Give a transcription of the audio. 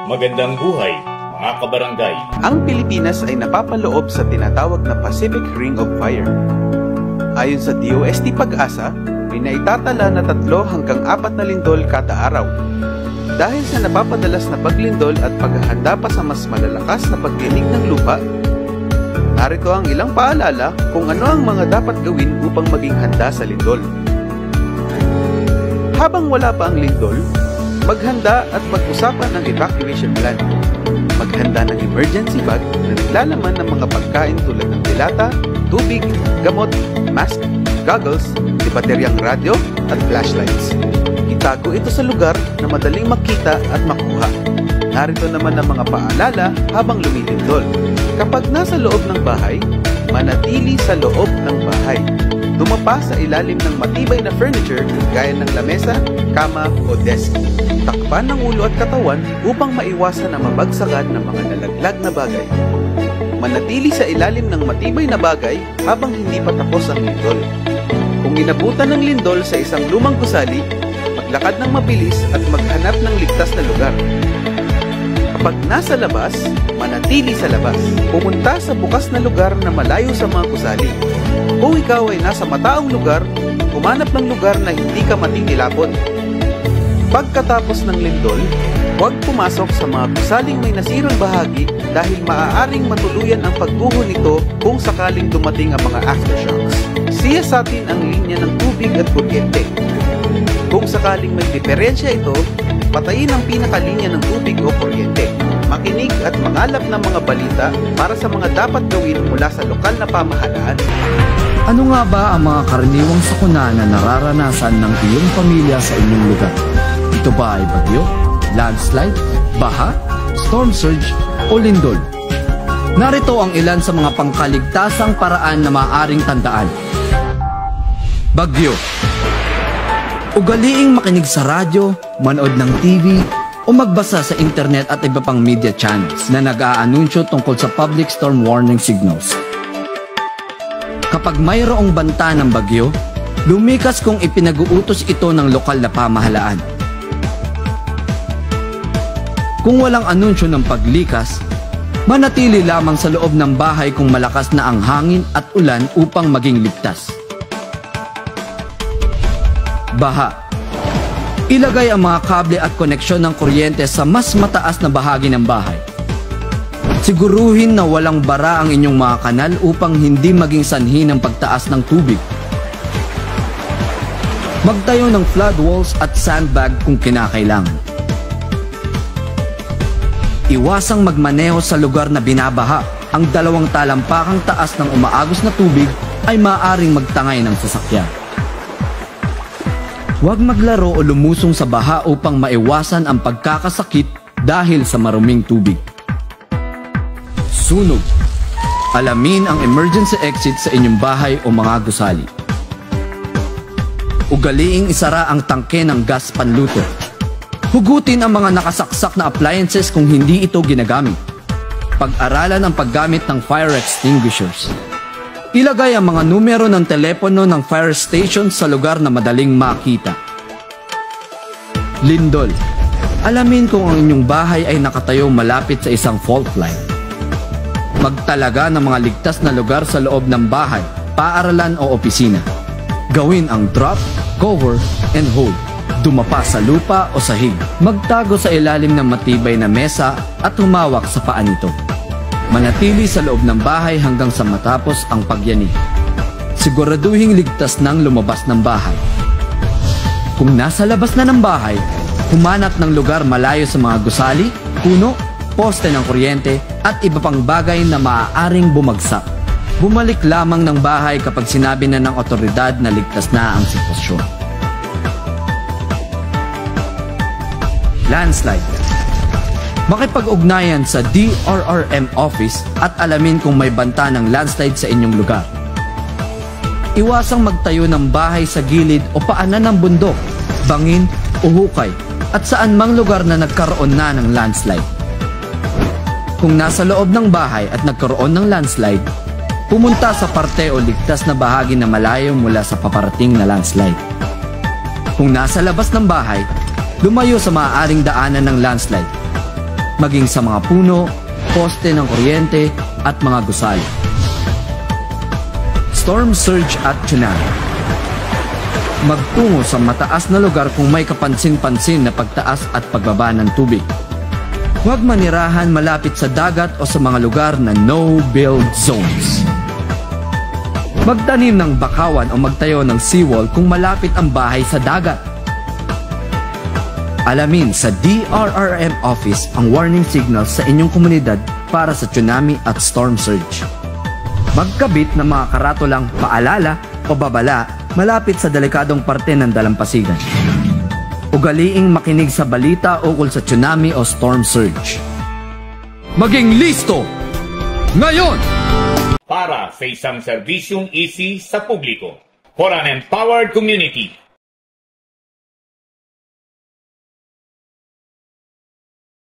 Magandang buhay, mga kabarangay. Ang Pilipinas ay napapaloob sa tinatawag na Pacific Ring of Fire. Ayon sa DOST Pag-asa, may naitatala na 3 hanggang 4 na lindol kada araw. Dahil sa napapadalas na paglindol at paghahanda pa sa mas malalakas na pagdinig ng lupa, narito ang ilang paalala kung ano ang mga dapat gawin upang maging handa sa lindol. Habang wala pa ang lindol, maghanda at pag-usapan ng evacuation plan. Maghanda ng emergency bag na naglalaman ng mga pagkain tulad ng dilata, tubig, gamot, mask, goggles, bateryang radyo at flashlights. Itago ito sa lugar na madaling makita at makuha. Narito naman ang mga paalala habang lumilindol. Kapag nasa loob ng bahay, manatili sa loob ng bahay. Dumapa sa ilalim ng matibay na furniture gaya ng lamesa, kama o desk. Takpan ng ulo at katawan upang maiwasan ang mabagsakan ng mga nalaglag na bagay. Manatili sa ilalim ng matibay na bagay habang hindi pa tapos ang lindol. Kung inabutan ng lindol sa isang lumang gusali, maglakad ng mabilis at maghanap ng ligtas na lugar. Kapag nasa labas, manatili sa labas. Pumunta sa bukas na lugar na malayo sa mga gusali. Kung ikaw ay nasa mataong lugar, humanap ng lugar na hindi ka matinilapon. Pagkatapos ng lindol, huwag pumasok sa mga gusaling may nasirang bahagi dahil maaaring matuluyan ang pagguho nito kung sakaling dumating ang mga aftershocks. Siyasatin ang linya ng tubig at kuryente. Kung sakaling may diferensya ito, patayin ang pinakalinya ng tubig o kuryente. Makinig at mangalap ng mga balita para sa mga dapat gawin mula sa lokal na pamahalaan. Ano nga ba ang mga karaniwang sakuna na nararanasan ng iyong pamilya sa inyong lugar? Ito ba ay bagyo, landslide, baha, storm surge o lindol? Narito ang ilan sa mga pangkaligtasang paraan na maaaring tandaan. Bagyo. Ugaliing makinig sa radyo, manood ng TV, o magbasa sa internet at iba pang media channels na nag-aanunsyo tungkol sa public storm warning signals. Kapag mayroong banta ng bagyo, lumikas kung ipinag-uutos ito ng lokal na pamahalaan. Kung walang anunsyo ng paglikas, manatili lamang sa loob ng bahay kung malakas na ang hangin at ulan upang maging ligtas. Baha. Ilagay ang mga kable at koneksyon ng kuryente sa mas mataas na bahagi ng bahay. Siguruhin na walang bara ang inyong mga kanal upang hindi maging sanhi ng pagtaas ng tubig. Magtayo ng flood walls at sandbag kung kinakailangan. Iwasang magmaneho sa lugar na binabaha. Ang 2 talampakang taas ng umaagos na tubig ay maaaring magtangay ng sasakyan. Huwag maglaro o lumusong sa baha upang maiwasan ang pagkakasakit dahil sa maruming tubig. Sunog. Alamin ang emergency exit sa inyong bahay o mga gusali. Ugaliing isara ang tangke ng gas panluto. Hugutin ang mga nakasaksak na appliances kung hindi ito ginagamit. Pag-aralan ang paggamit ng fire extinguishers. Ilagay ang mga numero ng telepono ng fire station sa lugar na madaling makita. Lindol. Alamin kung ang inyong bahay ay nakatayo malapit sa isang fault line. Magtalaga ng mga ligtas na lugar sa loob ng bahay, paaralan o opisina. Gawin ang drop, cover, and hold. Dumapa sa lupa o sahig. Magtago sa ilalim ng matibay na mesa at humawak sa paa nito. Manatili sa loob ng bahay hanggang sa matapos ang pagyanig. Siguraduhing ligtas nang lumabas ng bahay. Kung nasa labas na ng bahay, humanap ng lugar malayo sa mga gusali, puno, poste ng kuryente at iba pang bagay na maaaring bumagsak. Bumalik lamang ng bahay kapag sinabi na ng otoridad na ligtas na ang sitwasyon. Landslide. Makipag-ugnayan sa DRRM office at alamin kung may banta ng landslide sa inyong lugar. Iwasang magtayo ng bahay sa gilid o paanan ng bundok, bangin o hukay at saan mang lugar na nagkaroon na ng landslide. Kung nasa loob ng bahay at nagkaroon ng landslide, pumunta sa parte o ligtas na bahagi na malayo mula sa paparating na landslide. Kung nasa labas ng bahay, lumayo sa maaaring daanan ng landslide. maging sa mga puno, poste ng kuryente at mga gusali. Storm surge at tsunami. Magtungo sa mataas na lugar kung may kapansin-pansin na pagtaas at pagbaba ng tubig. Huwag manirahan malapit sa dagat o sa mga lugar na no-build zones. Magtanim ng bakawan o magtayo ng seawall kung malapit ang bahay sa dagat. Alamin sa DRRM office ang warning signals sa inyong komunidad para sa tsunami at storm surge. Magkabit ng mga karatulang paalala o babala malapit sa delikadong parte ng dalampasigan. Ugaliing makinig sa balita ukol sa tsunami o storm surge. Maging listo! Ngayon! Para sa isang serbisyong easy sa publiko. For an empowered community.